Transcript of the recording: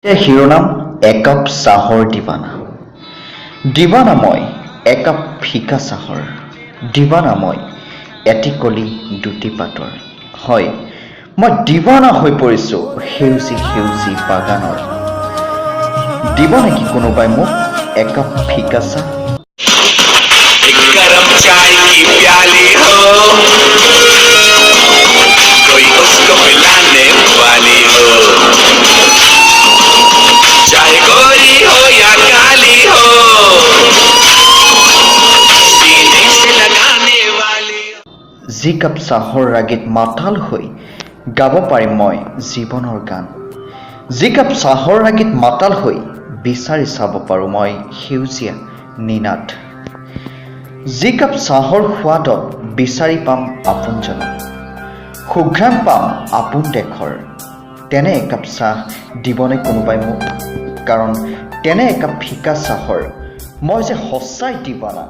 শিৰোনাম একাপ চাহৰ দিৱানা। দিৱানা মই একাপ ফিকা চাহৰ, দিৱানা মই এটি কলি দুটি পাতৰ। হয়, মই দিৱানা হৈ পৰিছোঁ সেউজী সেউজী বাগানৰ। দিব নেকি কোনোবাই মোক একাপ ফিকা চাহ? गरम चाय की प्याली हो, कोई उसको पिलाने वाली हो, चाहे गोरी हो या काली हो, सीने से लगाने वाली हो। যি কাপ চাহৰ ৰাগীত মাতাল হৈ গাব পাৰিম মই জীৱনৰ গান, যি কাপ চাহৰ ৰাগীত মাতাল হৈ বিচাৰি চাব পাৰোঁ মই সেউজীয়া নিনাদ, যি কাপ চাহৰ সোৱাদত বিচাৰি পাম আপোনজনক, সুঘ্ৰাণ পাম আপোন দেশৰ, তেনে একাপ চাহ দিবনে কোনোবাই মোক? কাৰণ তেনে একাপ ফিকা চাহৰ মই যে সঁচাই দিৱানা।